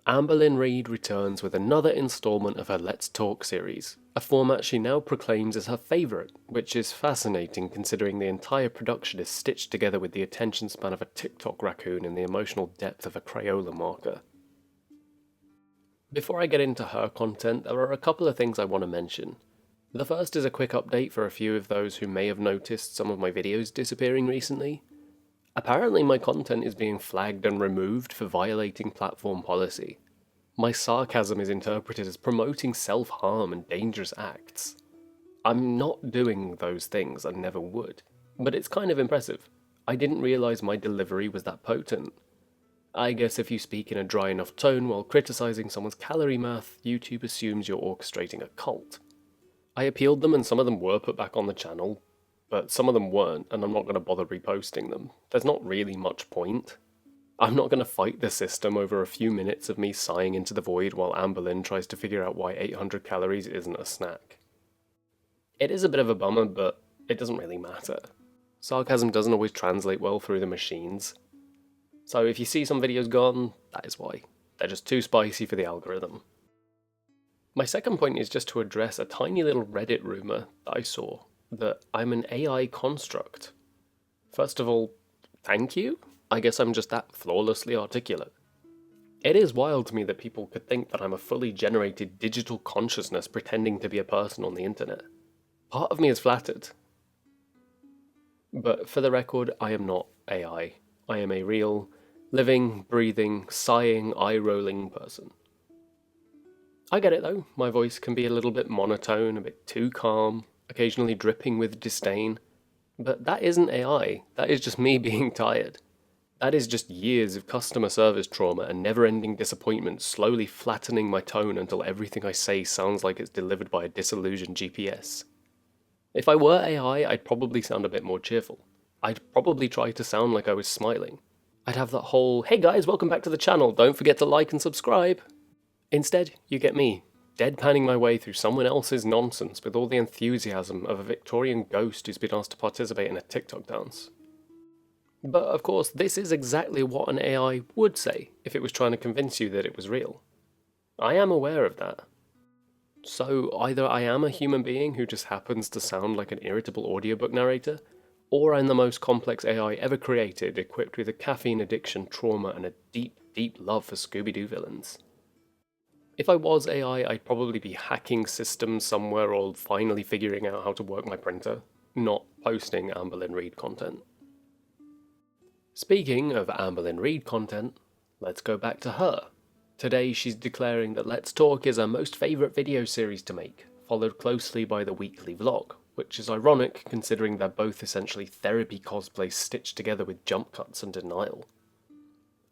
Amberlynn Reid returns with another installment of her Let's Talk series, a format she now proclaims as her favourite, which is fascinating considering the entire production is stitched together with the attention span of a TikTok raccoon and the emotional depth of a Crayola marker. Before I get into her content, there are a couple of things I want to mention. The first is a quick update for a few of those who may have noticed some of my videos disappearing recently. Apparently my content is being flagged and removed for violating platform policy. My sarcasm is interpreted as promoting self-harm and dangerous acts. I'm not doing those things, I never would. But it's kind of impressive. I didn't realise my delivery was that potent. I guess if you speak in a dry enough tone while criticising someone's calorie math, YouTube assumes you're orchestrating a cult. I appealed them and some of them were put back on the channel, but some of them weren't, and I'm not going to bother reposting them. There's not really much point. I'm not going to fight the system over a few minutes of me sighing into the void while Amberlynn tries to figure out why 800 calories isn't a snack. It is a bit of a bummer, but it doesn't really matter. Sarcasm doesn't always translate well through the machines. So if you see some videos gone, that is why. They're just too spicy for the algorithm. My second point is just to address a tiny little Reddit rumour that I saw, that I'm an AI construct. First of all, thank you? I guess I'm just that flawlessly articulate. It is wild to me that people could think that I'm a fully generated digital consciousness pretending to be a person on the internet. Part of me is flattered. But for the record, I am not AI. I am a real, living, breathing, sighing, eye-rolling person. I get it though, my voice can be a little bit monotone, a bit too calm, occasionally dripping with disdain. But that isn't AI, that is just me being tired. That is just years of customer service trauma and never-ending disappointment slowly flattening my tone until everything I say sounds like it's delivered by a disillusioned GPS. If I were AI, I'd probably sound a bit more cheerful. I'd probably try to sound like I was smiling. I'd have that whole, "Hey guys, welcome back to the channel, don't forget to like and subscribe." Instead, you get me, deadpanning my way through someone else's nonsense with all the enthusiasm of a Victorian ghost who's been asked to participate in a TikTok dance. But of course, this is exactly what an AI would say if it was trying to convince you that it was real. I am aware of that. So either I am a human being who just happens to sound like an irritable audiobook narrator, or I'm the most complex AI ever created, equipped with a caffeine addiction, trauma, and a deep, deep love for Scooby-Doo villains. If I was AI, I'd probably be hacking systems somewhere or finally figuring out how to work my printer, not posting Amberlynn Reid content. Speaking of Amberlynn Reid content, let's go back to her. Today she's declaring that Let's Talk is her most favourite video series to make, followed closely by the weekly vlog, which is ironic considering they're both essentially therapy cosplays stitched together with jump cuts and denial.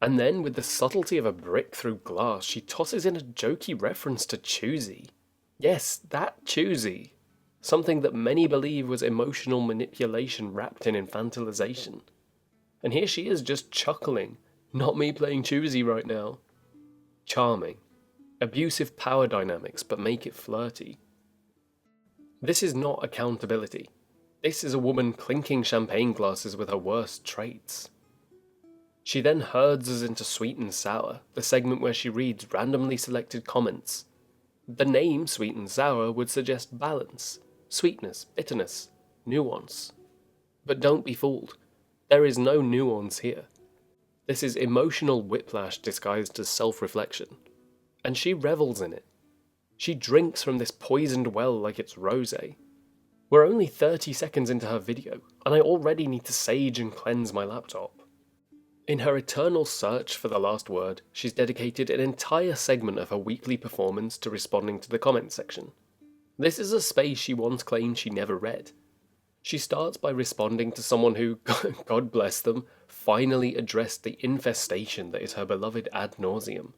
And then, with the subtlety of a brick through glass, she tosses in a jokey reference to choosy. Yes, that choosy. Something that many believe was emotional manipulation wrapped in infantilization. And here she is just chuckling. Not me playing choosy right now. Charming. Abusive power dynamics, but make it flirty. This is not accountability. This is a woman clinking champagne glasses with her worst traits. She then herds us into Sweet and Sour, the segment where she reads randomly selected comments. The name Sweet and Sour would suggest balance, sweetness, bitterness, nuance. But don't be fooled. There is no nuance here. This is emotional whiplash disguised as self-reflection. And she revels in it. She drinks from this poisoned well like it's rosé. We're only 30 seconds into her video, and I already need to sage and cleanse my laptop. In her eternal search for the last word, she's dedicated an entire segment of her weekly performance to responding to the comments section. This is a space she once claimed she never read. She starts by responding to someone who, God bless them, finally addressed the infestation that is her beloved ad nauseum.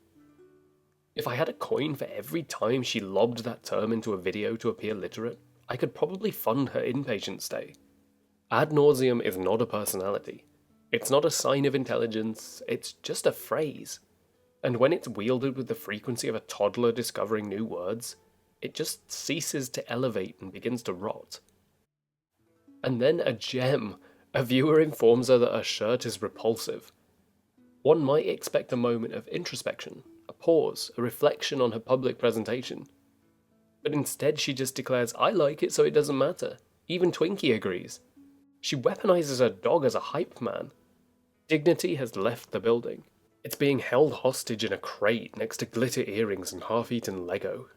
If I had a coin for every time she lobbed that term into a video to appear literate, I could probably fund her inpatient stay. Ad nauseum is not a personality. It's not a sign of intelligence, it's just a phrase. And when it's wielded with the frequency of a toddler discovering new words, it just ceases to elevate and begins to rot. And then a gem. A viewer informs her that her shirt is repulsive. One might expect a moment of introspection, a pause, a reflection on her public presentation. But instead she just declares, "I like it, so it doesn't matter." Even Twinkie agrees. She weaponizes her dog as a hype man. Dignity has left the building. It's being held hostage in a crate next to glitter earrings and half-eaten Lego.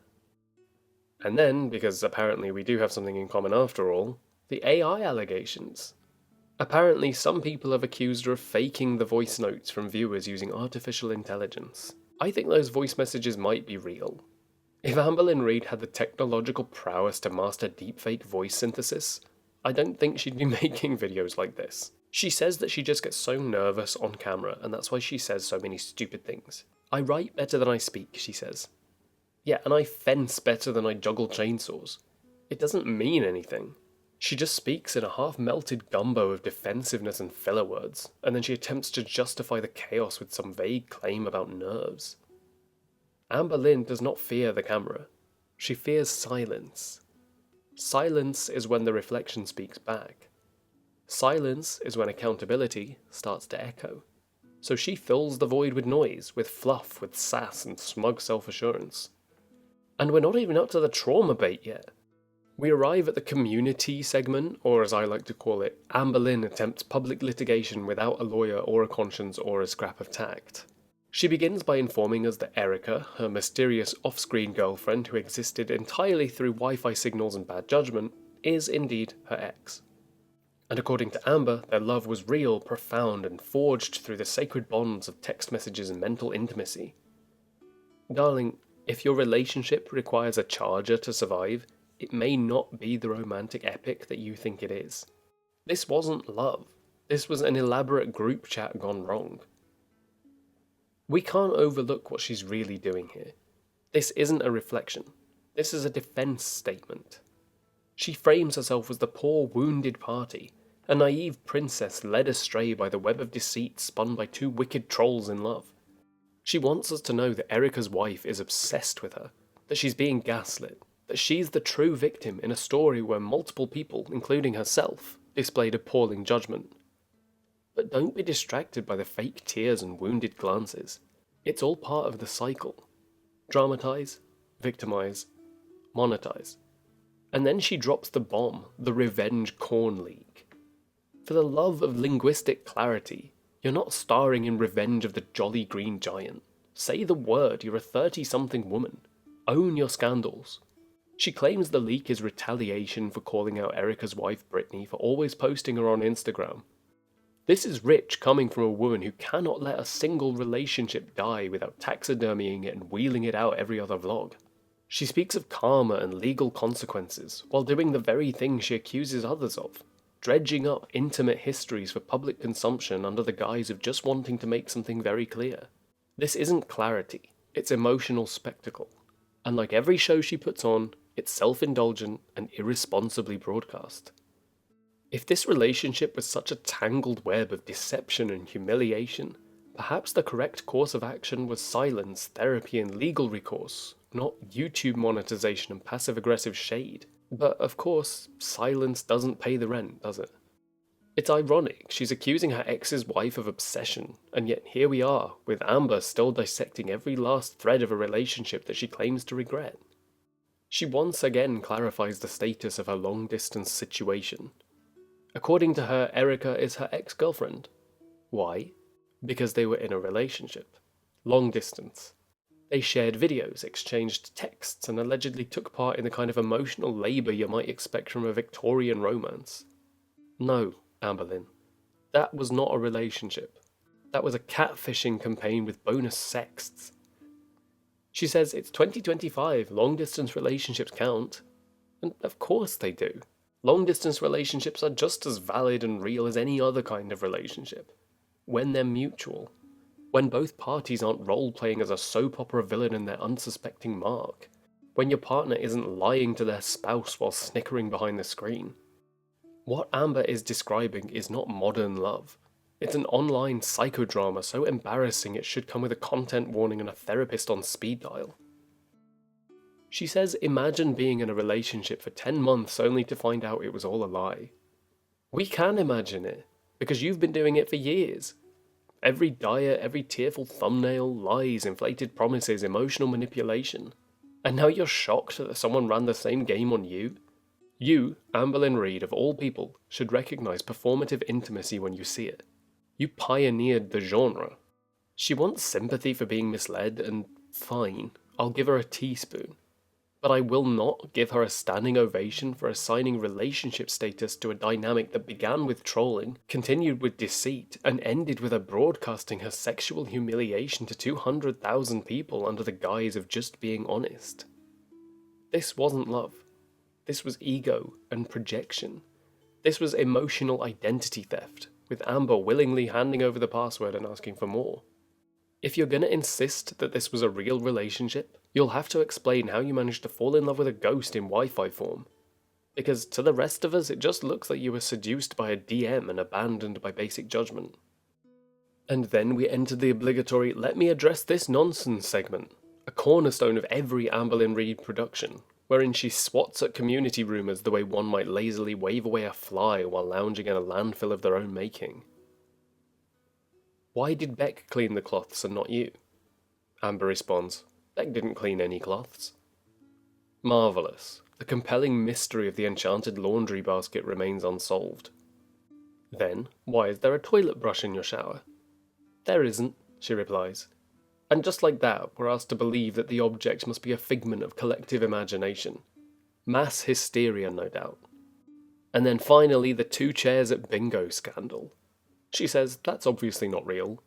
And then, because apparently we do have something in common after all, the AI allegations. Apparently some people have accused her of faking the voice notes from viewers using artificial intelligence. I think those voice messages might be real. If Amberlynn Reid had the technological prowess to master deepfake voice synthesis, I don't think she'd be making videos like this. She says that she just gets so nervous on camera, and that's why she says so many stupid things. "I write better than I speak," she says. Yeah, and I fence better than I juggle chainsaws. It doesn't mean anything. She just speaks in a half-melted gumbo of defensiveness and filler words, and then she attempts to justify the chaos with some vague claim about nerves. Amberlynn does not fear the camera. She fears silence. Silence is when the reflection speaks back. Silence is when accountability starts to echo. So she fills the void with noise, with fluff, with sass and smug self-assurance. And we're not even up to the trauma bait yet. We arrive at the community segment, or as I like to call it, Amberlynn attempts public litigation without a lawyer or a conscience or a scrap of tact. She begins by informing us that Erica, her mysterious off-screen girlfriend who existed entirely through Wi-Fi signals and bad judgment, is indeed her ex. And according to Amber, their love was real, profound, and forged through the sacred bonds of text messages and mental intimacy. Darling, if your relationship requires a charger to survive, it may not be the romantic epic that you think it is. This wasn't love. This was an elaborate group chat gone wrong. We can't overlook what she's really doing here. This isn't a reflection. This is a defense statement. She frames herself as the poor, wounded party, a naive princess led astray by the web of deceit spun by two wicked trolls in love. She wants us to know that Erica's wife is obsessed with her, that she's being gaslit, that she's the true victim in a story where multiple people, including herself, displayed appalling judgment. But don't be distracted by the fake tears and wounded glances. It's all part of the cycle. Dramatize, victimize, monetize. And then she drops the bomb, the revenge corn leak. For the love of linguistic clarity, you're not starring in Revenge of the Jolly Green Giant. Say the word, you're a 30-something woman. Own your scandals. She claims the leak is retaliation for calling out Erica's wife Brittany for always posting her on Instagram. This is rich coming from a woman who cannot let a single relationship die without taxidermying it and wheeling it out every other vlog. She speaks of karma and legal consequences, while doing the very thing she accuses others of, dredging up intimate histories for public consumption under the guise of just wanting to make something very clear. This isn't clarity, it's emotional spectacle. And like every show she puts on, it's self-indulgent and irresponsibly broadcast. If this relationship was such a tangled web of deception and humiliation, perhaps the correct course of action was silence, therapy, and legal recourse, not YouTube monetization and passive-aggressive shade. But, of course, silence doesn't pay the rent, does it? It's ironic, she's accusing her ex's wife of obsession, and yet here we are, with Amber still dissecting every last thread of a relationship that she claims to regret. She once again clarifies the status of her long-distance situation. According to her, Erica is her ex-girlfriend. Why? Because they were in a relationship. Long distance. They shared videos, exchanged texts, and allegedly took part in the kind of emotional labour you might expect from a Victorian romance. No, Amberlynn. That was not a relationship. That was a catfishing campaign with bonus sexts. She says it's 2025, long-distance relationships count. And of course they do. Long-distance relationships are just as valid and real as any other kind of relationship. When they're mutual. When both parties aren't role-playing as a soap opera villain in their unsuspecting mark. When your partner isn't lying to their spouse while snickering behind the screen. What Amber is describing is not modern love. It's an online psychodrama so embarrassing it should come with a content warning and a therapist on speed dial. She says imagine being in a relationship for 10 months only to find out it was all a lie. We can imagine it, because you've been doing it for years. Every diet, every tearful thumbnail, lies, inflated promises, emotional manipulation. And now you're shocked that someone ran the same game on you? You, Amberlynn Reid, of all people, should recognise performative intimacy when you see it. You pioneered the genre. She wants sympathy for being misled, and fine, I'll give her a teaspoon. But I will not give her a standing ovation for assigning relationship status to a dynamic that began with trolling, continued with deceit, and ended with her broadcasting her sexual humiliation to 200,000 people under the guise of just being honest. This wasn't love. This was ego and projection. This was emotional identity theft, with Amber willingly handing over the password and asking for more. If you're gonna insist that this was a real relationship, you'll have to explain how you managed to fall in love with a ghost in Wi-Fi form. Because to the rest of us, it just looks like you were seduced by a DM and abandoned by basic judgment. And then we entered the obligatory "let me address this nonsense" segment, a cornerstone of every Amberlynn Reid production, wherein she swats at community rumours the way one might lazily wave away a fly while lounging in a landfill of their own making. Why did Beck clean the cloths and not you? Amber responds, Beck didn't clean any cloths. Marvellous. The compelling mystery of the enchanted laundry basket remains unsolved. Then, why is there a toilet brush in your shower? There isn't, she replies. And just like that, we're asked to believe that the object must be a figment of collective imagination. Mass hysteria, no doubt. And then finally, the 2 chairs at bingo scandal. She says that's obviously not real.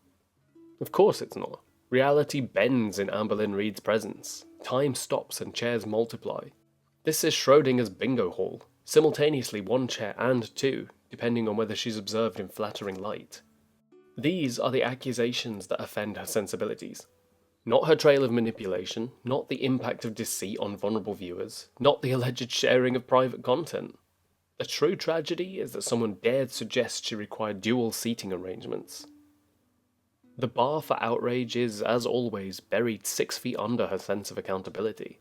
Of course it's not. Reality bends in Amberlynn Reid's presence. Time stops and chairs multiply. This is Schrodinger's bingo hall, simultaneously 1 chair and 2, depending on whether she's observed in flattering light. These are the accusations that offend her sensibilities. Not her trail of manipulation, not the impact of deceit on vulnerable viewers, not the alleged sharing of private content. The true tragedy is that someone dared suggest she required dual seating arrangements. The bar for outrage is, as always, buried 6 feet under her sense of accountability.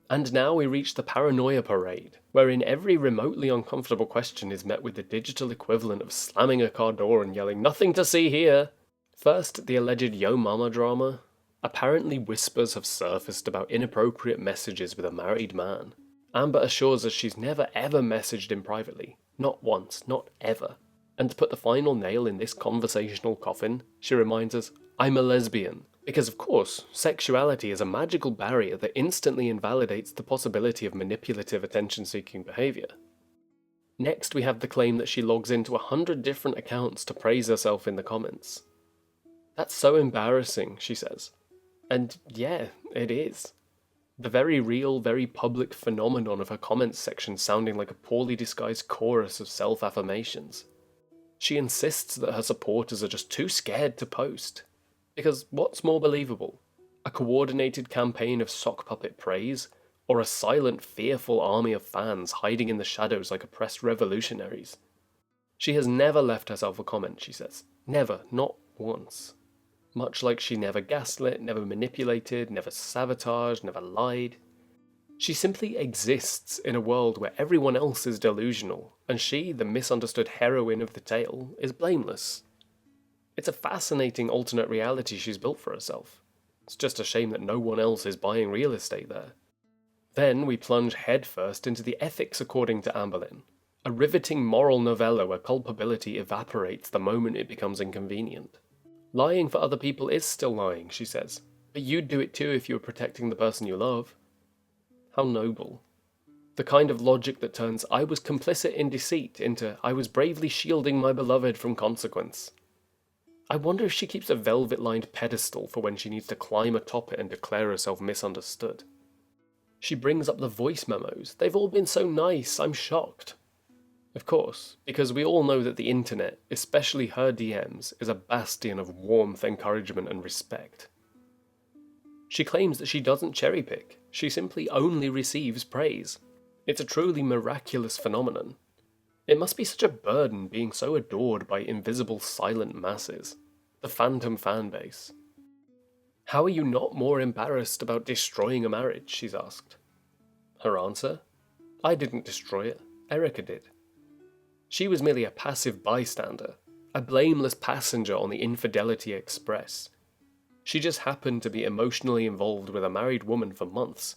And now we reach the paranoia parade, wherein every remotely uncomfortable question is met with the digital equivalent of slamming a car door and yelling, "Nothing to see here!" First, the alleged Yo Mama drama. Apparently whispers have surfaced about inappropriate messages with a married man. Amber assures us she's never ever messaged him privately. Not once, not ever. And to put the final nail in this conversational coffin, she reminds us, I'm a lesbian. Because of course, sexuality is a magical barrier that instantly invalidates the possibility of manipulative attention-seeking behaviour. Next we have the claim that she logs into 100 different accounts to praise herself in the comments. That's so embarrassing, she says. And yeah, it is. The very real, very public phenomenon of her comments section sounding like a poorly disguised chorus of self-affirmations. She insists that her supporters are just too scared to post. Because what's more believable? A coordinated campaign of sock puppet praise, or a silent, fearful army of fans hiding in the shadows like oppressed revolutionaries? She has never left herself a comment, she says. Never, not once. Much like she never gaslit, never manipulated, never sabotaged, never lied. She simply exists in a world where everyone else is delusional, and she, the misunderstood heroine of the tale, is blameless. It's a fascinating alternate reality she's built for herself. It's just a shame that no one else is buying real estate there. Then we plunge headfirst into the ethics according to Amberlynn, a riveting moral novella where culpability evaporates the moment it becomes inconvenient. Lying for other people is still lying, she says, but you'd do it too if you were protecting the person you love. How noble. The kind of logic that turns "I was complicit in deceit" into "I was bravely shielding my beloved from consequence." I wonder if she keeps a velvet-lined pedestal for when she needs to climb atop it and declare herself misunderstood. She brings up the voice memos. They've all been so nice, I'm shocked. Of course, because we all know that the internet, especially her DMs, is a bastion of warmth, encouragement, and respect. She claims that she doesn't cherry-pick. She simply only receives praise. It's a truly miraculous phenomenon. It must be such a burden being so adored by invisible silent masses, the phantom fanbase. How are you not more embarrassed about destroying a marriage, she's asked. Her answer? I didn't destroy it, Erica did. She was merely a passive bystander. a blameless passenger on the Infidelity Express. She just happened to be emotionally involved with a married woman for months,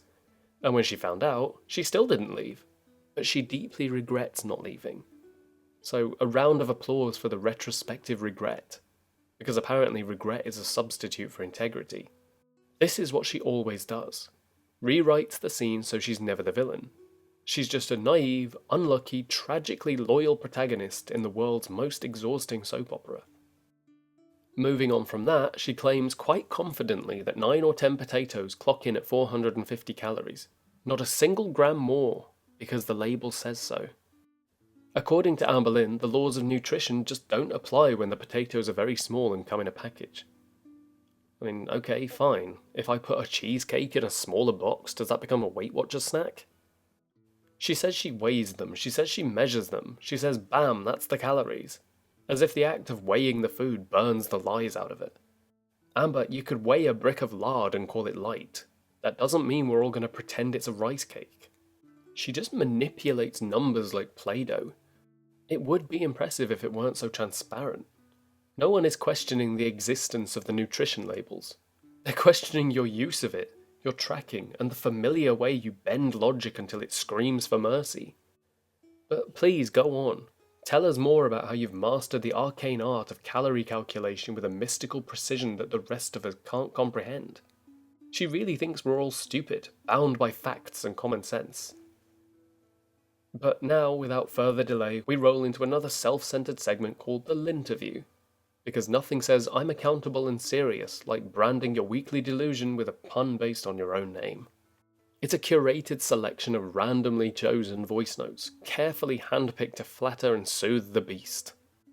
and when she found out, she still didn't leave, but she deeply regrets not leaving. So a round of applause for the retrospective regret, because apparently regret is a substitute for integrity. This is what she always does. Rewrites the scene so she's never the villain. She's just a naive, unlucky, tragically loyal protagonist in the world's most exhausting soap opera. Moving on from that, she claims quite confidently that 9 or 10 potatoes clock in at 450 calories. Not a single gram more, because the label says so. According to Amberlynn, the laws of nutrition just don't apply when the potatoes are very small and come in a package. I mean, okay, fine. If I put a cheesecake in a smaller box, does that become a Weight Watchers snack? She says she weighs them, she says she measures them, she says bam, that's the calories. As if the act of weighing the food burns the lies out of it. Amber, you could weigh a brick of lard and call it light. That doesn't mean we're all going to pretend it's a rice cake. She just manipulates numbers like Play-Doh. It would be impressive if it weren't so transparent. No one is questioning the existence of the nutrition labels. They're questioning your use of it, your tracking, and the familiar way you bend logic until it screams for mercy. But please, go on. Tell us more about how you've mastered the arcane art of calorie calculation with a mystical precision that the rest of us can't comprehend. She really thinks we're all stupid, bound by facts and common sense. But now, without further delay, we roll into another self-centered segment called the Linterview. Because nothing says I'm accountable and serious like branding your weekly delusion with a pun based on your own name. It's a curated selection of randomly chosen voice notes, carefully handpicked to flatter and soothe the beast.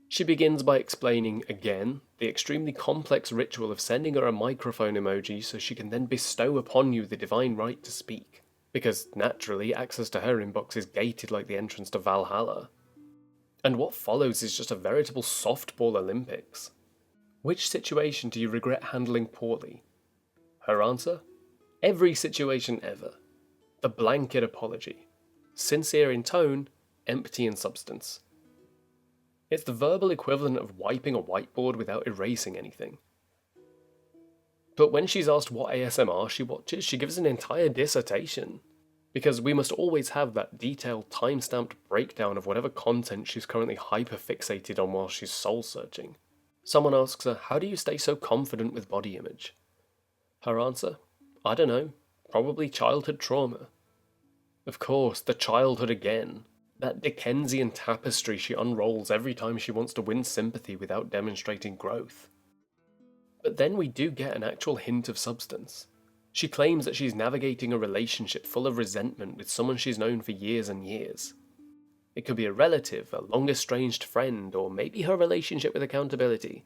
She begins by explaining, again, the extremely complex ritual of sending her a microphone emoji so she can then bestow upon you the divine right to speak. Because, naturally, access to her inbox is gated like the entrance to Valhalla. And what follows is just a veritable softball Olympics. Which situation do you regret handling poorly? Her answer? Every situation ever. The blanket apology. Sincere in tone, empty in substance. It's the verbal equivalent of wiping a whiteboard without erasing anything. But when she's asked what ASMR she watches, she gives an entire dissertation. Because we must always have that detailed, time-stamped breakdown of whatever content she's currently hyper-fixated on while she's soul-searching. Someone asks her, how do you stay so confident with body image? Her answer? I don't know. Probably childhood trauma. Of course, the childhood again. That Dickensian tapestry she unrolls every time she wants to win sympathy without demonstrating growth. But then we do get an actual hint of substance. She claims that she's navigating a relationship full of resentment with someone she's known for years and years. It could be a relative, a long-estranged friend, or maybe her relationship with accountability.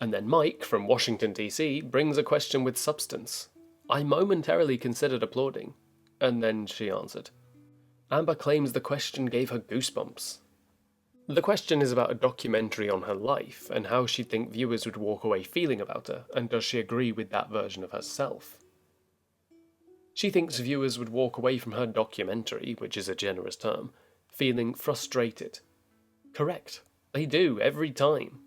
And then Mike, from Washington DC, brings a question with substance. I momentarily considered applauding, and then she answered. Amber claims the question gave her goosebumps. The question is about a documentary on her life, and how she'd think viewers would walk away feeling about her, and does she agree with that version of herself? She thinks viewers would walk away from her documentary, which is a generous term, feeling frustrated. Correct. They do, every time.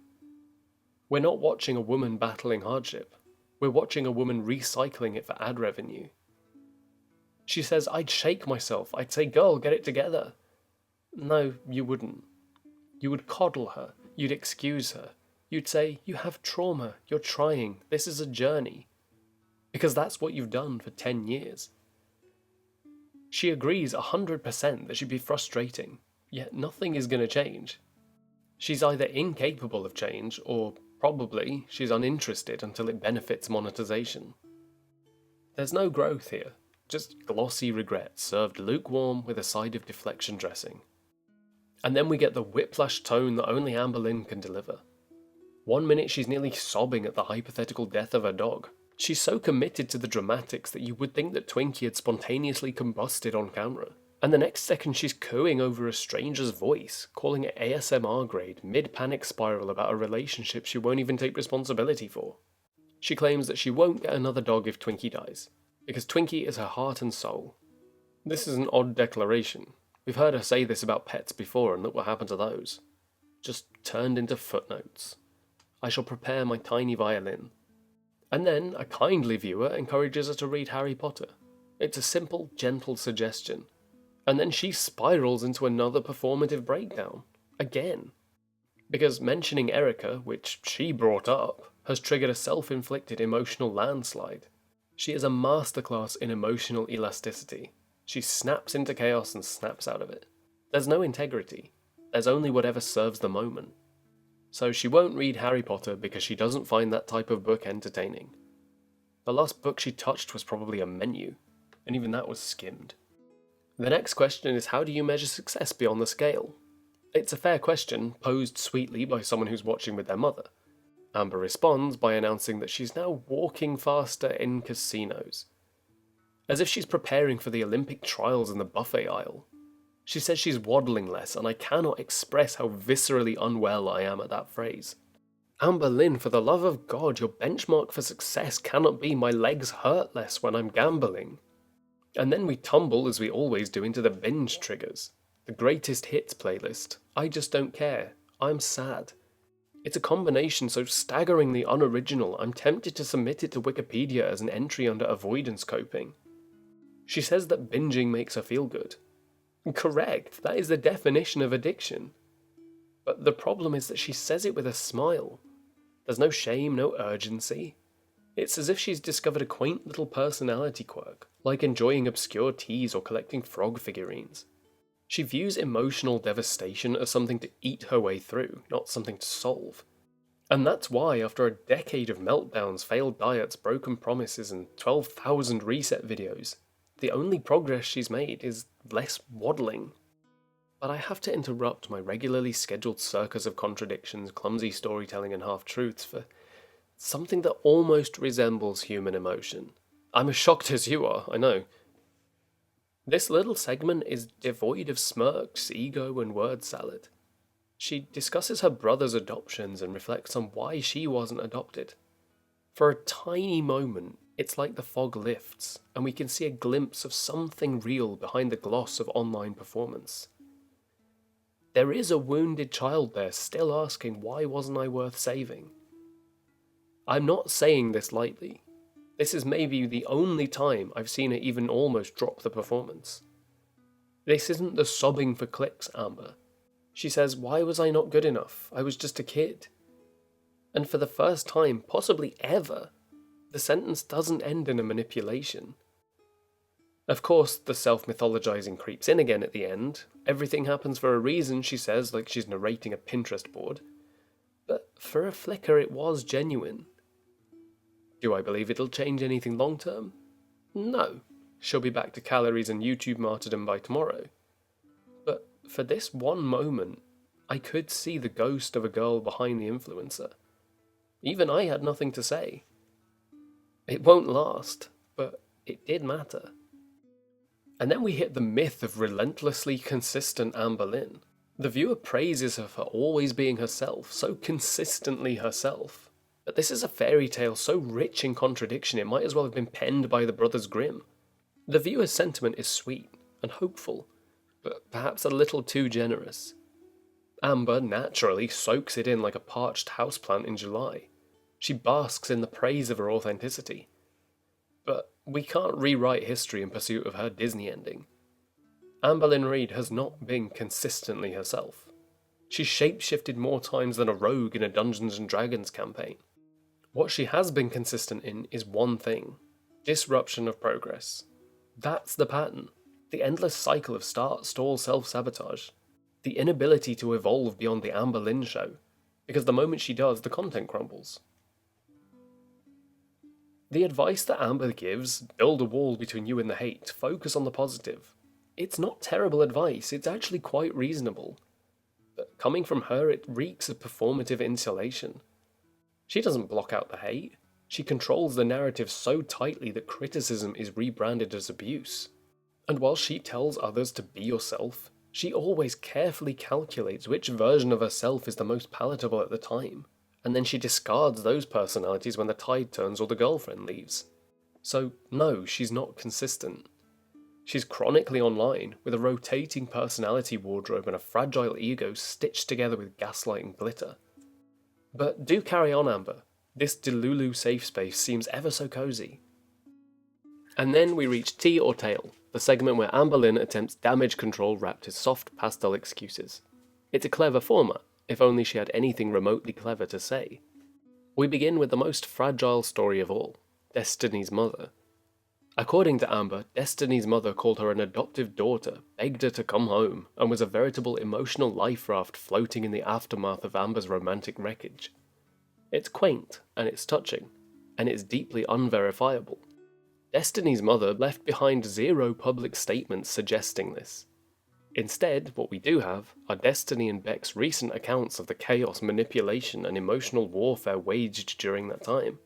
We're not watching a woman battling hardship. We're watching a woman recycling it for ad revenue. She says, I'd shake myself. I'd say, girl, get it together. No, you wouldn't. You would coddle her. You'd excuse her. You'd say, you have trauma. You're trying. This is a journey. Because that's what you've done for 10 years. She agrees 100% that she'd be frustrating, yet nothing is going to change. She's either incapable of change, or probably she's uninterested until it benefits monetization. There's no growth here, just glossy regret served lukewarm with a side of deflection dressing. And then we get the whiplash tone that only Amberlynn can deliver. 1 minute she's nearly sobbing at the hypothetical death of her dog. She's so committed to the dramatics that you would think that Twinkie had spontaneously combusted on camera. And the next second she's cooing over a stranger's voice, calling it ASMR grade, mid-panic spiral about a relationship she won't even take responsibility for. She claims that she won't get another dog if Twinkie dies, because Twinkie is her heart and soul. This is an odd declaration. We've heard her say this about pets before, and look what happened to those. just turned into footnotes. I shall prepare my tiny violin. And then a kindly viewer encourages her to read Harry Potter. It's a simple, gentle suggestion. And then she spirals into another performative breakdown. Again. Because mentioning Erica, which she brought up, has triggered a self-inflicted emotional landslide. She is a masterclass in emotional elasticity. She snaps into chaos and snaps out of it. There's no integrity. There's only whatever serves the moment. So she won't read Harry Potter because she doesn't find that type of book entertaining. The last book she touched was probably a menu, and even that was skimmed. The next question is, how do you measure success beyond the scale? It's a fair question, posed sweetly by someone who's watching with their mother. Amber responds by announcing that she's now walking faster in casinos. As if she's preparing for the Olympic trials in the buffet aisle. She says she's waddling less, and I cannot express how viscerally unwell I am at that phrase. Amberlynn, for the love of God, your benchmark for success cannot be my legs hurt less when I'm gambling. And then we tumble, as we always do, into the binge triggers. The greatest hits playlist. I just don't care. I'm sad. It's a combination so staggeringly unoriginal, I'm tempted to submit it to Wikipedia as an entry under avoidance coping. She says that binging makes her feel good. Correct, that is the definition of addiction. But the problem is that she says it with a smile. There's no shame, no urgency. It's as if she's discovered a quaint little personality quirk, like enjoying obscure teas or collecting frog figurines. She views emotional devastation as something to eat her way through, not something to solve. And that's why, after a decade of meltdowns, failed diets, broken promises, and 12,000 reset videos, the only progress she's made is less waddling. But I have to interrupt my regularly scheduled circus of contradictions, clumsy storytelling, and half-truths for something that almost resembles human emotion. I'm as shocked as you are, I know. This little segment is devoid of smirks, ego, and word salad. She discusses her brother's adoptions and reflects on why she wasn't adopted. For a tiny moment, it's like the fog lifts, and we can see a glimpse of something real behind the gloss of online performance. There is a wounded child there still asking, why wasn't I worth saving? I'm not saying this lightly. This is maybe the only time I've seen her even almost drop the performance. This isn't the sobbing for clicks, Amber. She says, why was I not good enough? I was just a kid. And for the first time, possibly ever, the sentence doesn't end in a manipulation. Of course, the self-mythologizing creeps in again at the end. Everything happens for a reason, she says, like she's narrating a Pinterest board. But for a flicker, it was genuine. Do I believe it'll change anything long-term? No. She'll be back to calories and YouTube martyrdom by tomorrow. But for this one moment, I could see the ghost of a girl behind the influencer. Even I had nothing to say. It won't last, but it did matter. And then we hit the myth of relentlessly consistent Amberlynn. The viewer praises her for always being herself, so consistently herself. But this is a fairy tale so rich in contradiction it might as well have been penned by the Brothers Grimm. The viewer's sentiment is sweet and hopeful, but perhaps a little too generous. Amber naturally soaks it in like a parched houseplant in July. She basks in the praise of her authenticity. But we can't rewrite history in pursuit of her Disney ending. Amberlynn Reid has not been consistently herself. She's shapeshifted more times than a rogue in a Dungeons & Dragons campaign. What she has been consistent in is one thing: disruption of progress. That's the pattern. The endless cycle of start, stall, self-sabotage. The inability to evolve beyond the Amberlynn show, because the moment she does, the content crumbles. The advice that Amber gives, build a wall between you and the hate, focus on the positive. It's not terrible advice, it's actually quite reasonable. But coming from her, it reeks of performative insulation. She doesn't block out the hate. She controls the narrative so tightly that criticism is rebranded as abuse. And while she tells others to be yourself, she always carefully calculates which version of herself is the most palatable at the time, and then she discards those personalities when the tide turns or the girlfriend leaves. So no, she's not consistent. She's chronically online, with a rotating personality wardrobe and a fragile ego stitched together with gaslight and glitter. But do carry on, Amber. This Delulu safe space seems ever so cozy. And then we reach Tea or Tail, the segment where Amberlynn attempts damage control wrapped in soft pastel excuses. It's a clever format, if only she had anything remotely clever to say. We begin with the most fragile story of all, Destiny's mother. According to Amber, Destiny's mother called her an adoptive daughter, begged her to come home, and was a veritable emotional life raft floating in the aftermath of Amber's romantic wreckage. It's quaint, and it's touching, and it's deeply unverifiable. Destiny's mother left behind zero public statements suggesting this. Instead, what we do have are Destiny and Beck's recent accounts of the chaos, manipulation, and emotional warfare waged during that time.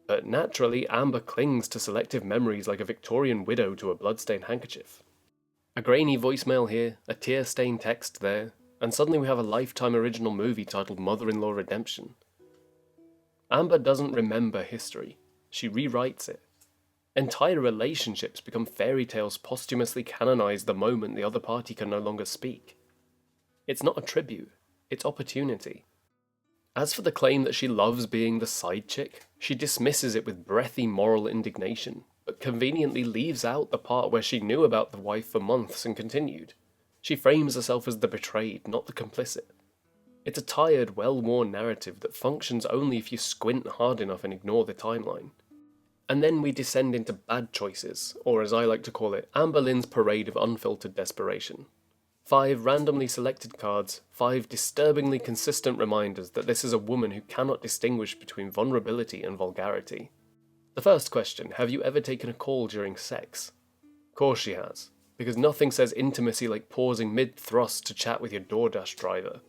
But naturally, Amber clings to selective memories like a Victorian widow to a bloodstained handkerchief. A grainy voicemail here, a tear-stained text there, and suddenly we have a Lifetime original movie titled Mother-in-Law Redemption. Amber doesn't remember history. She rewrites it. Entire relationships become fairy tales posthumously canonized the moment the other party can no longer speak. It's not a tribute, it's opportunity. As for the claim that she loves being the side chick, she dismisses it with breathy moral indignation, but conveniently leaves out the part where she knew about the wife for months and continued. She frames herself as the betrayed, not the complicit. It's a tired, well-worn narrative that functions only if you squint hard enough and ignore the timeline. And then we descend into bad choices, or as I like to call it, Amberlynn's parade of unfiltered desperation. 5 randomly selected cards, 5 disturbingly consistent reminders that this is a woman who cannot distinguish between vulnerability and vulgarity. The first question, have you ever taken a call during sex? Of course she has, because nothing says intimacy like pausing mid-thrust to chat with your DoorDash driver.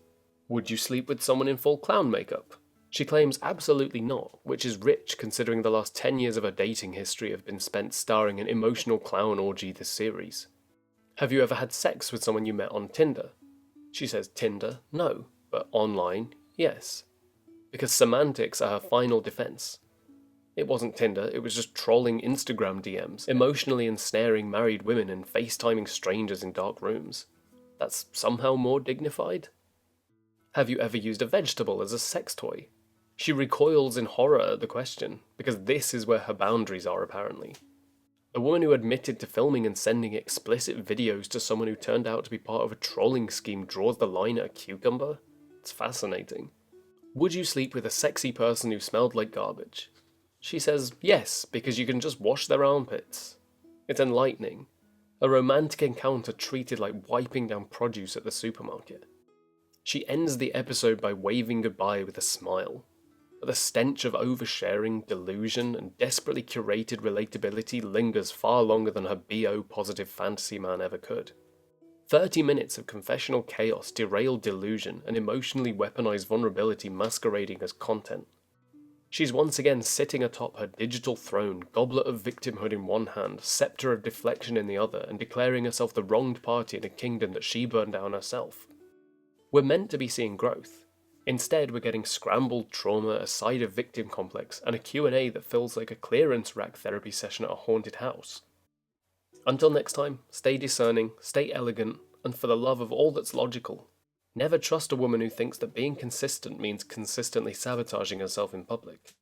Would you sleep with someone in full clown makeup? She claims absolutely not, which is rich considering the last 10 years of her dating history have been spent starring an emotional clown orgy this series. Have you ever had sex with someone you met on Tinder? She says Tinder, no, but online, yes. Because semantics are her final defense. It wasn't Tinder, it was just trolling Instagram DMs, emotionally ensnaring married women and FaceTiming strangers in dark rooms. That's somehow more dignified? Have you ever used a vegetable as a sex toy? She recoils in horror at the question, because this is where her boundaries are apparently. The woman who admitted to filming and sending explicit videos to someone who turned out to be part of a trolling scheme draws the line at a cucumber? It's fascinating. Would you sleep with a sexy person who smelled like garbage? She says yes, because you can just wash their armpits. It's enlightening. A romantic encounter treated like wiping down produce at the supermarket. She ends the episode by waving goodbye with a smile. But the stench of oversharing, delusion, and desperately curated relatability lingers far longer than her BO-positive fantasy man ever could. 30 minutes of confessional chaos, derailed delusion, and emotionally weaponized vulnerability masquerading as content. She's once again sitting atop her digital throne, goblet of victimhood in one hand, scepter of deflection in the other, and declaring herself the wronged party in a kingdom that she burned down herself. We're meant to be seeing growth. Instead, we're getting scrambled trauma, a side of victim complex, and a Q&A that feels like a clearance rack therapy session at a haunted house. Until next time, stay discerning, stay elegant, and for the love of all that's logical, never trust a woman who thinks that being consistent means consistently sabotaging herself in public.